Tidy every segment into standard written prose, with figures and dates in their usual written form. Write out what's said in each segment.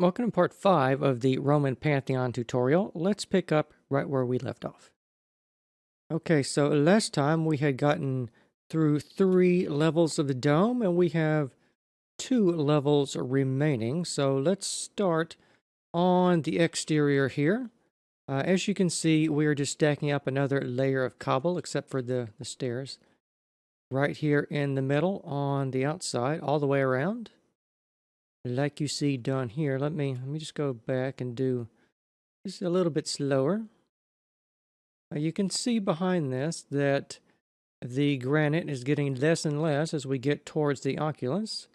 Welcome to part 5 of the Roman Pantheon tutorial. Let's pick up right where we left off. Okay, so last time we had gotten through 3 levels of the dome, and we have 2 levels remaining. So let's start on the exterior here. As you can see, we are just stacking up another layer of cobble, except for the stairs. Right here in the middle on the outside, all the way around. Like you see done here. Let me just go back and do this a little bit slower. You can see behind this that the granite is getting less and less as we get towards the oculus,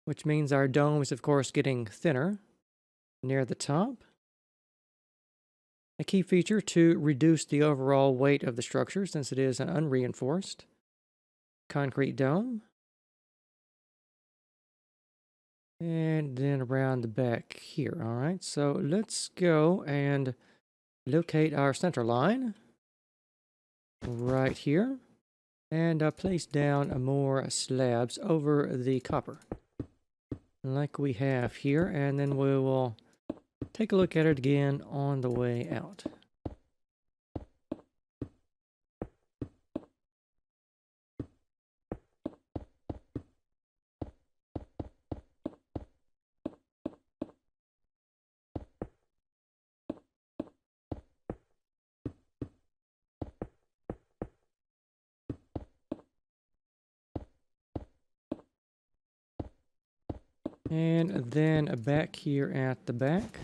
which means our dome is of course getting thinner near the top. A key feature to reduce the overall weight of the structure, since it is an unreinforced concrete dome. And then around the back here. All right, so let's go and locate our center line right here and place down more slabs over the copper like we have here, and then we will take a look at it again on the way out. And then back here at the back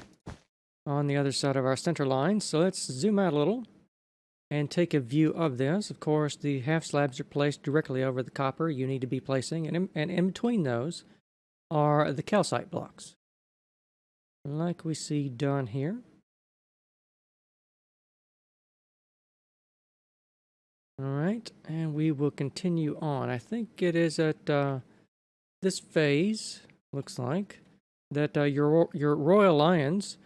on the other side of our center line. So let's zoom out a little and take a view of this. Of course, the half slabs are placed directly over the copper you need to be placing, and in between those are the calcite blocks, like we see done here. All right, and we will continue on. I think it is at this phase, looks like, that your royal lions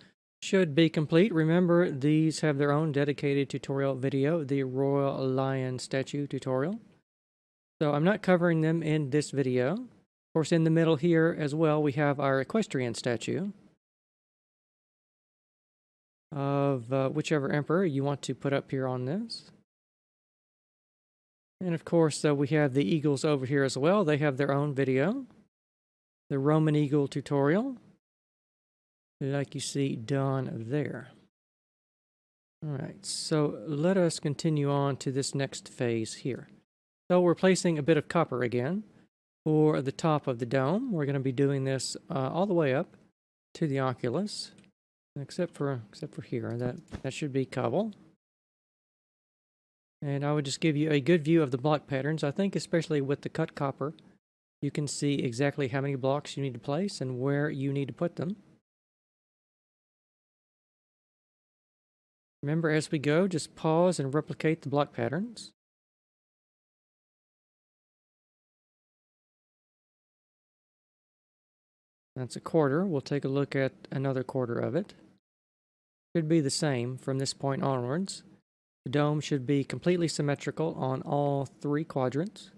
should be complete. Remember, these have their own dedicated tutorial video, the royal lion statue tutorial. So I'm not covering them in this video. Of course, in the middle here as well, we have our equestrian statue of whichever emperor you want to put up here on this. And of course, we have the eagles over here as well. They have their own video, the Roman eagle tutorial, like you see done there. All right, so let us continue on to this next phase here. So we're placing a bit of copper again for the top of the dome. We're going to be doing this all the way up to the oculus, except for here. That should be cobble. And I would just give you a good view of the block patterns. I think especially with the cut copper, you can see exactly how many blocks you need to place and where you need to put them. Remember, as we go, just pause and replicate the block patterns. That's a quarter. We'll take a look at another quarter of it. Should be the same from this point onwards. The dome should be completely symmetrical on all 3 quadrants.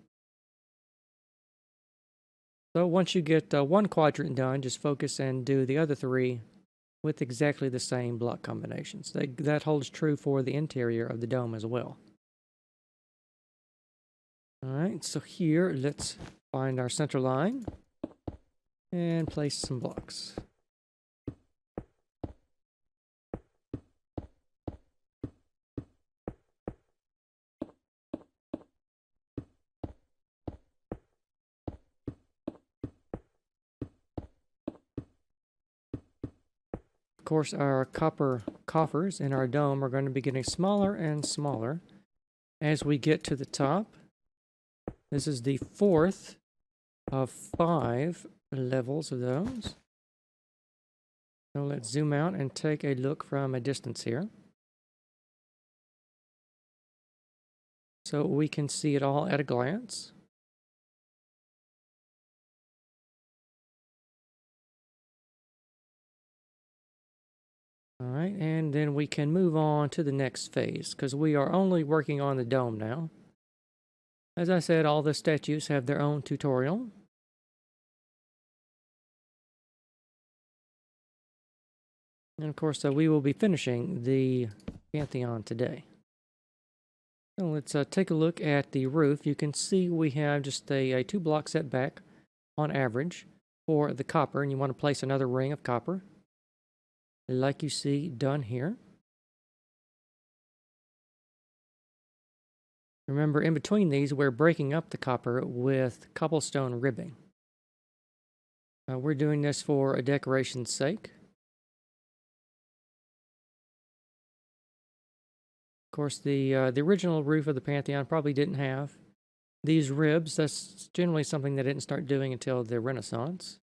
So once you get one quadrant done, just focus and do the other 3 with exactly the same block combinations. That holds true for the interior of the dome as well. All right, so here, let's find our center line and place some blocks. Of course, our copper coffers in our dome are going to be getting smaller and smaller as we get to the top. This is the 4th of 5 levels of those. So let's zoom out and take a look from a distance here, so we can see it all at a glance. All right, and then we can move on to the next phase, because we are only working on the dome now. As I said, all the statues have their own tutorial. And of course, we will be finishing the Pantheon today. So let's take a look at the roof. You can see we have just a 2-block setback on average for the copper, and you want to place another ring of copper, like you see done here. Remember, in between these, we're breaking up the copper with cobblestone ribbing. We're doing this for a decoration's sake. Of course, the original roof of the Pantheon probably didn't have these ribs. That's generally something they didn't start doing until the Renaissance.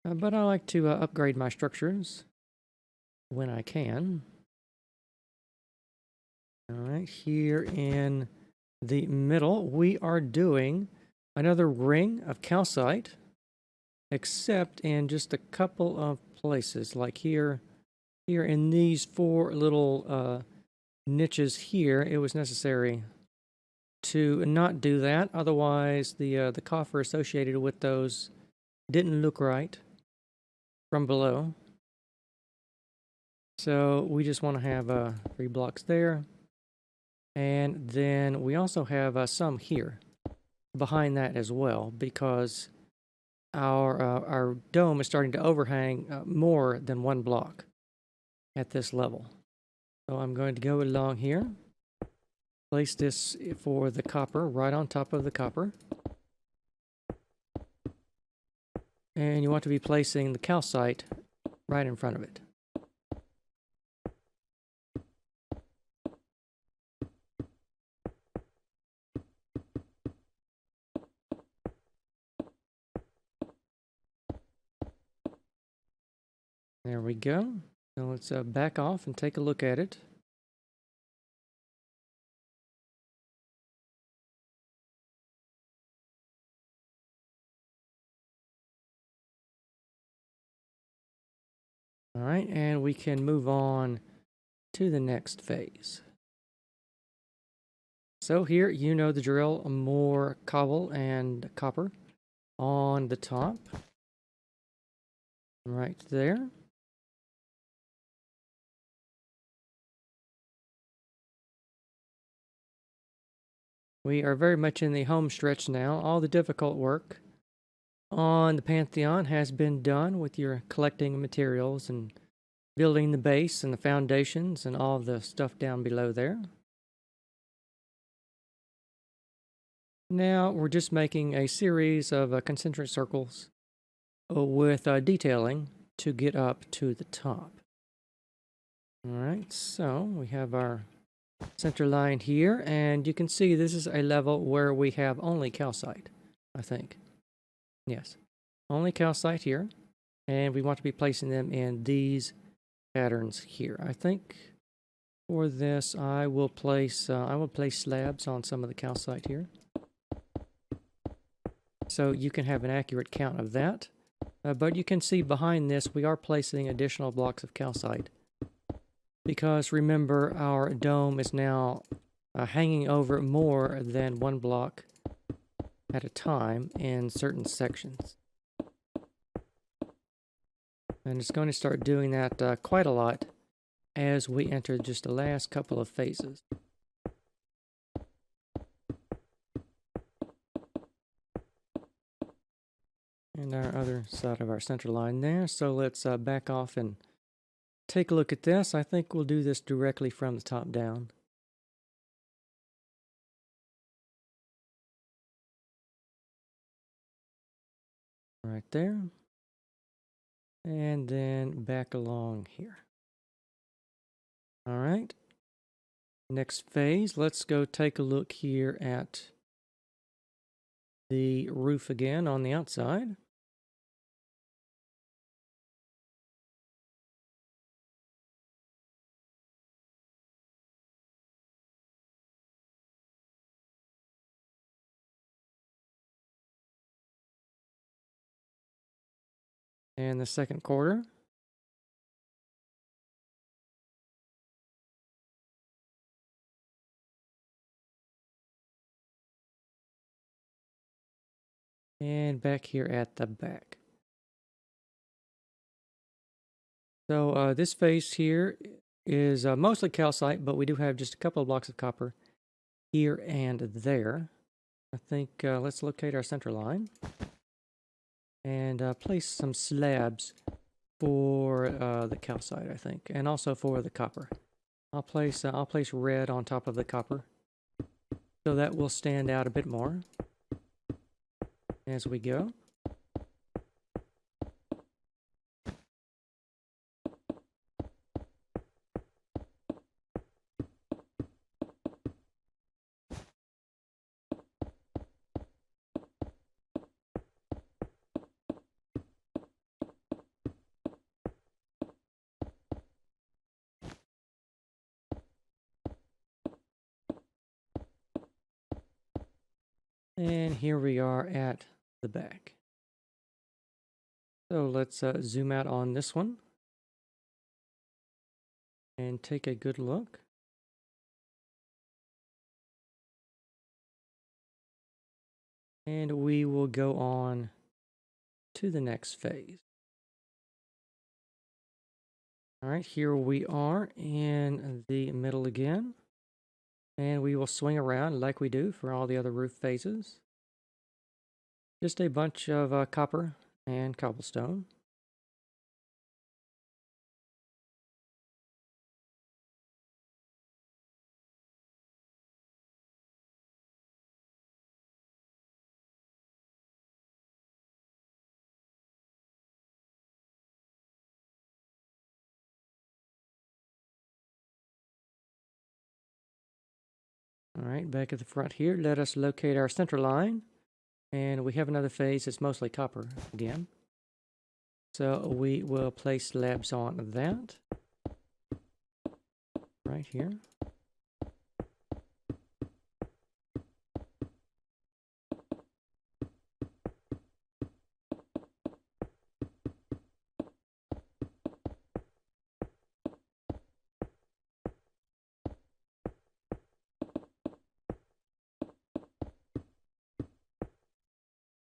But I like to upgrade my structures when I can. All right, here in the middle, we are doing another ring of calcite, except in just a couple of places, like here in these 4 little niches here. It was necessary to not do that, otherwise the coffer associated with those didn't look right from below. So we just want to have 3 blocks there, and then we also have some here behind that as well, because our dome is starting to overhang more than 1 block at this level. So I'm going to go along here, place this for the copper right on top of the copper. And you want to be placing the calcite right in front of it. There we go. Now let's back off and take a look at it. All right, and we can move on to the next phase. So here, you know the drill, more cobble and copper on the top. Right there. We are very much in the home stretch now. All the difficult work on the Pantheon has been done with your collecting materials and building the base and the foundations and all the stuff down below there. Now we're just making a series of concentric circles with detailing to get up to the top. Alright, so we have our center line here, and you can see this is a level where we have only calcite, I think. Yes, only calcite here, and we want to be placing them in these patterns here. I think for this I will place slabs on some of the calcite here, so you can have an accurate count of that. But you can see behind this we are placing additional blocks of calcite, because remember, our dome is now hanging over more than 1 block at a time in certain sections. And it's going to start doing that quite a lot as we enter just the last couple of phases. And our other side of our center line there. So let's back off and take a look at this. I think we'll do this directly from the top down. Right there. And then back along here. All right. Next phase, let's go take a look here at the roof again on the outside. And the second quarter. and back here at the back. So this face here is mostly calcite, but we do have just a couple of blocks of copper here and there. I think let's locate our center line and place some slabs for the calcite, I think, and also for the copper. I'll place red on top of the copper, so that will stand out a bit more as we go. And here we are at the back. So let's zoom out on this one and take a good look. And we will go on to the next phase. All right, here we are in the middle again. And we will swing around like we do for all the other roof phases. Just a bunch of copper and cobblestone. All right, back at the front here, let us locate our center line. And we have another phase that's mostly copper again. So we will place slabs on that right here.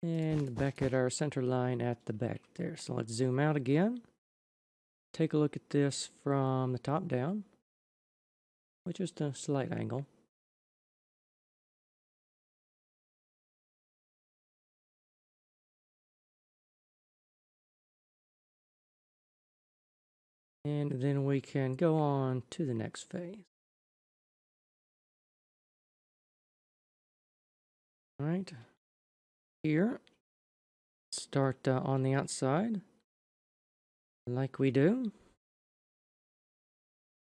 And back at our center line at the back there. So let's zoom out again. Take a look at this from the top down, with just a slight angle. And then we can go on to the next phase. All right. Here, start on the outside, like we do.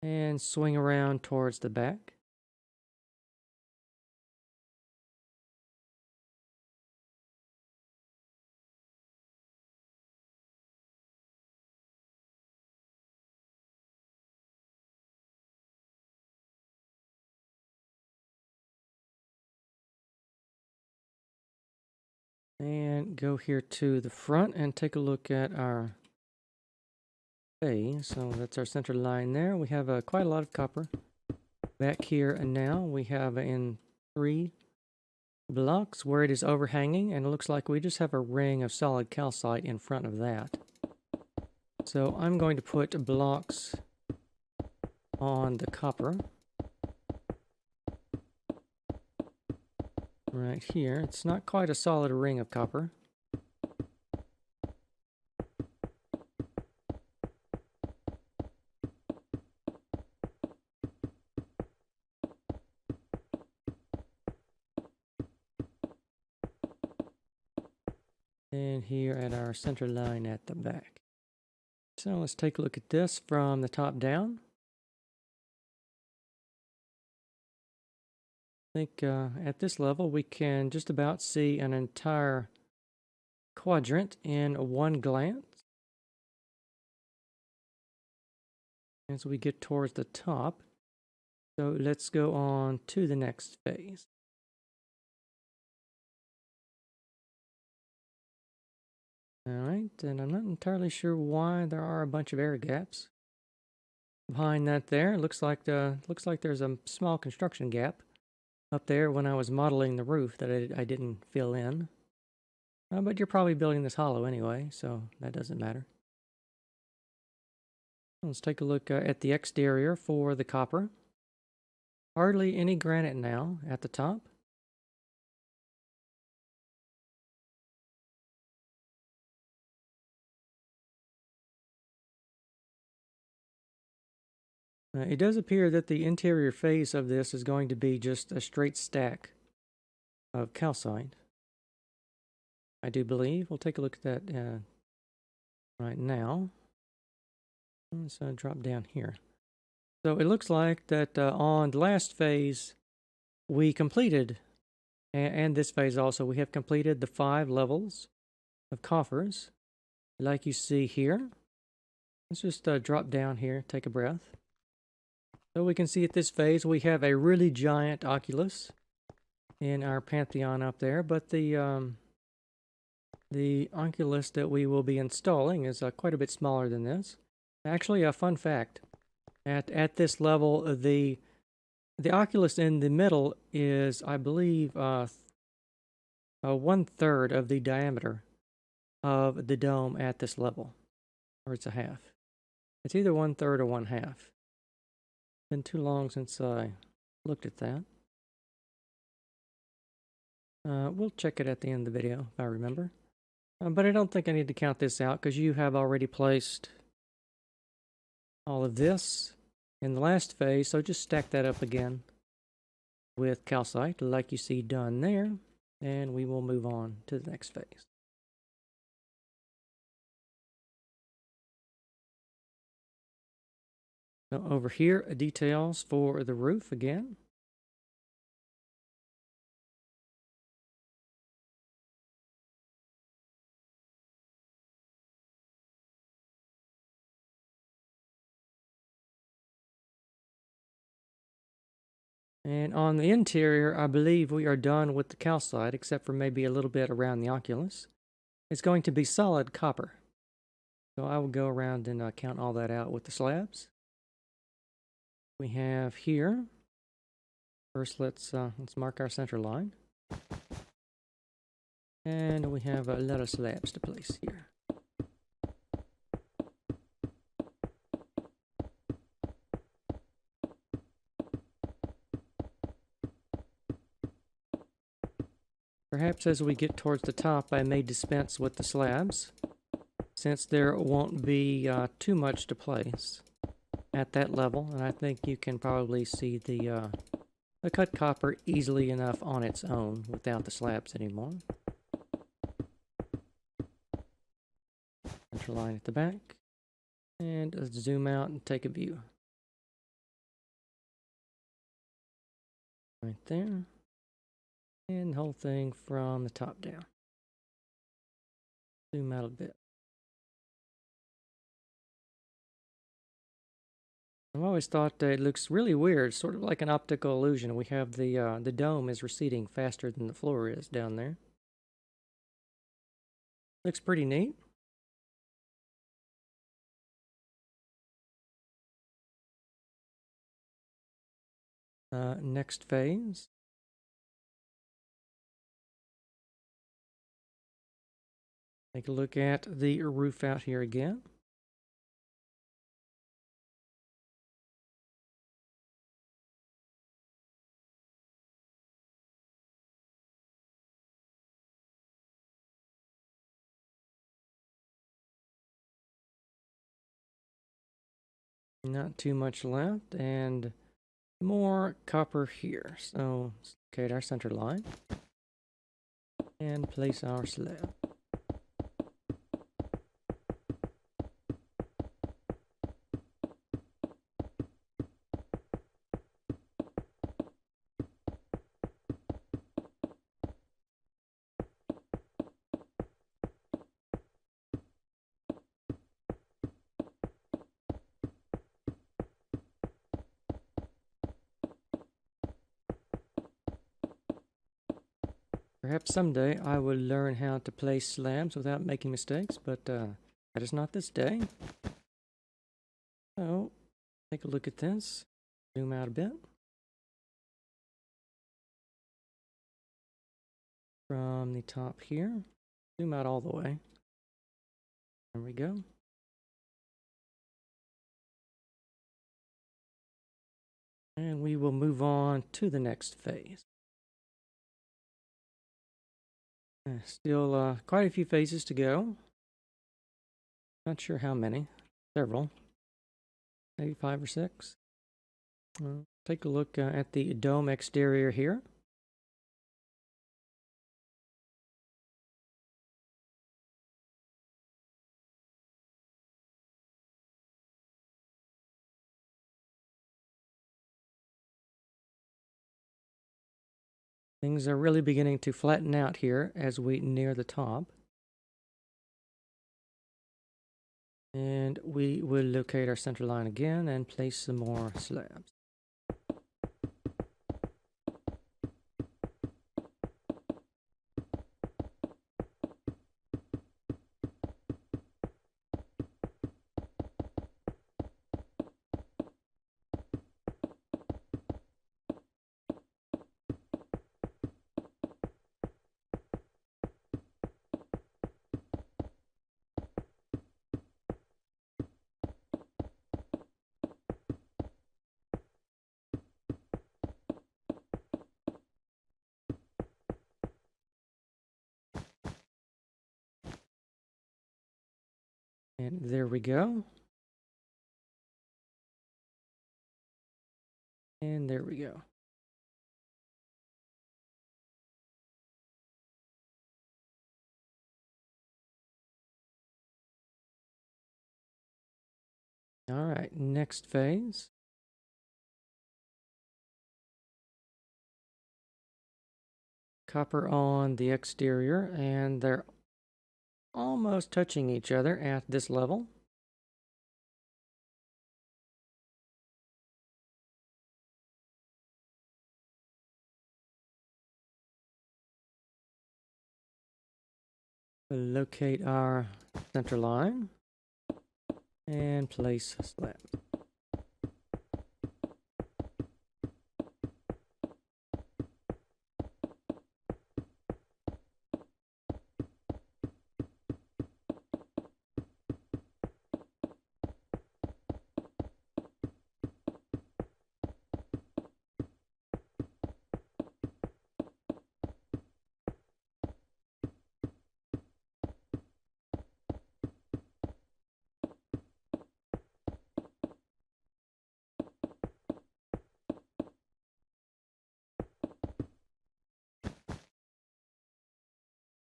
And swing around towards the back. And go here to the front and take a look at our phase. So that's our center line there. We have quite a lot of copper. Back here and now we have in 3 blocks where it is overhanging, and it looks like we just have a ring of solid calcite in front of that. So I'm going to put blocks on the copper. Right here. It's not quite a solid ring of copper. And here at our center line at the back. So let's take a look at this from the top down. I think at this level we can just about see an entire quadrant in one glance. As we get towards the top. So let's go on to the next phase. Alright, and I'm not entirely sure why there are a bunch of air gaps behind that there. Looks like there's a small construction gap up there when I was modeling the roof that I didn't fill in. But you're probably building this hollow anyway, so that doesn't matter. Let's take a look at the exterior for the copper. Hardly any granite now at the top. It does appear that the interior face of this is going to be just a straight stack of calcite. I do believe. We'll take a look at that right now. Let's drop down here. So it looks like that on the last phase we completed, and this phase also, we have completed the 5 levels of coffers, like you see here. Let's just drop down here, take a breath. So we can see at this phase we have a really giant oculus in our Pantheon up there, but the oculus that we will be installing is quite a bit smaller than this. Actually, a fun fact, at this level, the oculus in the middle is, I believe, 1/3 of the diameter of the dome at this level, or it's a half. It's either 1/3 or 1/2. Been too long since I looked at that. We'll check it at the end of the video if I remember. But I don't think I need to count this out because you have already placed all of this in the last phase, so just stack that up again with calcite like you see done there, and we will move on to the next phase. So over here, details for the roof again. And on the interior, I believe we are done with the calcite, except for maybe a little bit around the oculus. It's going to be solid copper. So I will go around and count all that out with the slabs. We have here, first let's mark our center line. And we have a lot of slabs to place here. Perhaps as we get towards the top, I may dispense with the slabs, since there won't be too much to place at that level, and I think you can probably see the cut copper easily enough on its own without the slabs anymore. Center line at the back, and let's zoom out and take a view. Right there. And the whole thing from the top down. Zoom out a bit. I've always thought that it looks really weird, sort of like an optical illusion. We have the dome is receding faster than the floor is down there. Looks pretty neat. Next phase. Take a look at the roof out here again. Not too much left, and more copper here. So let's locate our center line and place our slab. Perhaps someday I will learn how to place slabs without making mistakes, but that is not this day. So, take a look at this. Zoom out a bit. From the top here. zoom out all the way. There we go. And we will move on to the next phase. Still quite a few phases to go. Not sure how many. Several. Maybe 5 or 6. Take a look at the dome exterior here. Things are really beginning to flatten out here as we near the top. And we will locate our center line again and place some more slabs. And there we go. And there we go. All right, next phase. Copper on the exterior, and they're almost touching each other at this level. We'll locate our center line and place slabs.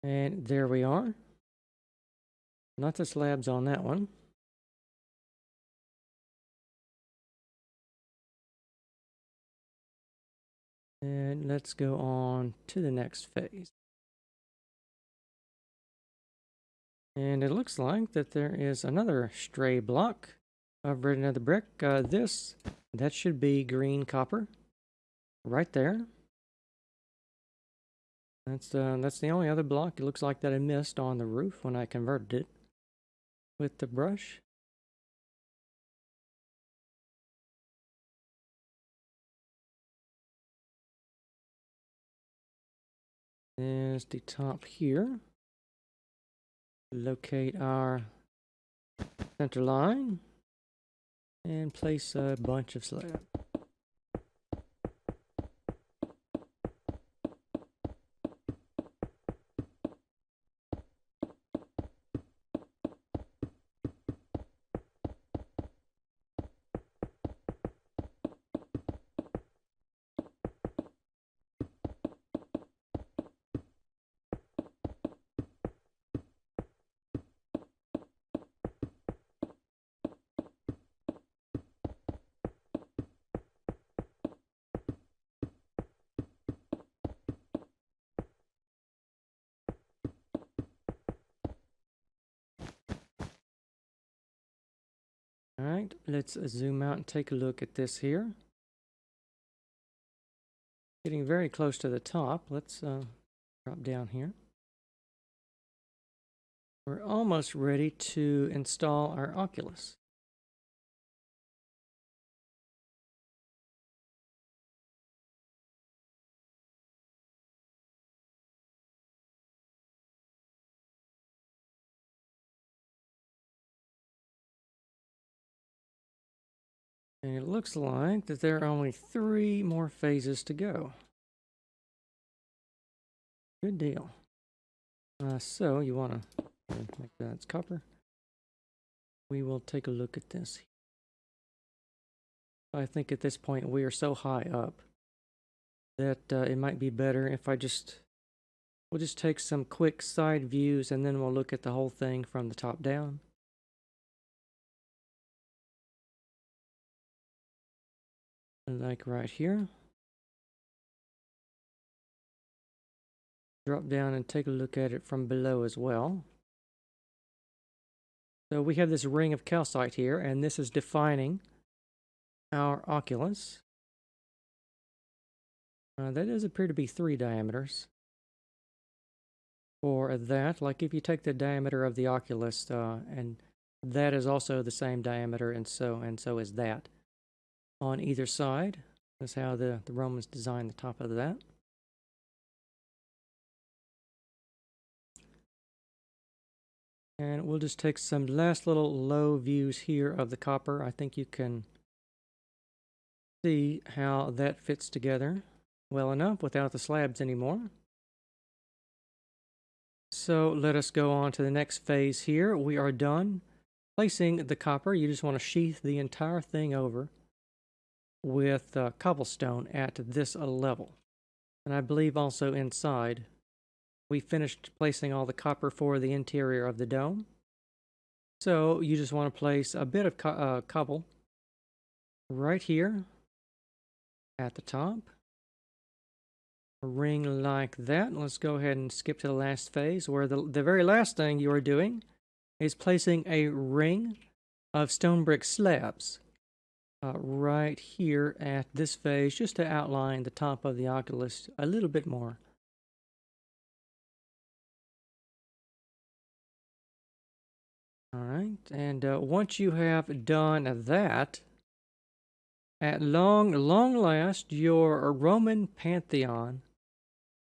And there we are. Lots of slabs on that one. And let's go on to the next phase. And it looks like that there is another stray block of red nether brick. That should be green copper right there. That's the only other block it looks like that I missed on the roof when I converted it with the brush. There's the top here. Locate our center line and place a bunch of slabs. All right, let's zoom out and take a look at this here. Getting very close to the top. Let's drop down here. We're almost ready to install our oculus. And it looks like that there are only 3 more phases to go. Good deal. So you want to make that copper. We will take a look at this. I think at this point we are so high up that it might be better if we'll just take some quick side views and then we'll look at the whole thing from the top down. Like right here. Drop down and take a look at it from below as well. So we have this ring of calcite here, and this is defining our oculus. That does appear to be 3 diameters. For that, like if you take the diameter of the oculus, and that is also the same diameter, and so is that. On either side, that's how the Romans designed the top of that. And we'll just take some last little low views here of the copper. I think you can see how that fits together well enough without the slabs anymore. So let us go on to the next phase here. We are done placing the copper. You just want to sheath the entire thing over with cobblestone at this level. And I believe also inside we finished placing all the copper for the interior of the dome. So you just want to place a bit of cobble right here at the top. A ring like that. Let's go ahead and skip to the last phase, where the very last thing you are doing is placing a ring of stone brick slabs right here at this phase, just to outline the top of the oculus a little bit more. All right, and once you have done that, at long last, your Roman Pantheon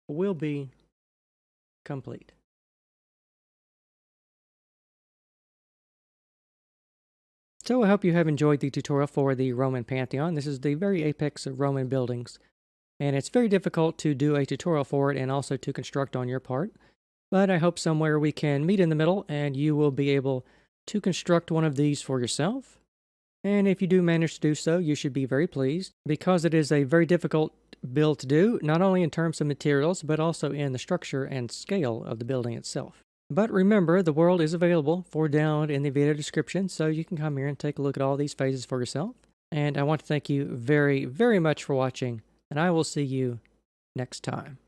will be complete. So I hope you have enjoyed the tutorial for the Roman Pantheon. This is the very apex of Roman buildings, and it's very difficult to do a tutorial for it and also to construct on your part. But I hope somewhere we can meet in the middle and you will be able to construct one of these for yourself. And if you do manage to do so, you should be very pleased, because it is a very difficult build to do, not only in terms of materials, but also in the structure and scale of the building itself. But remember, the world is available for download in the video description, so you can come here and take a look at all these phases for yourself. And I want to thank you very, very much for watching, and I will see you next time.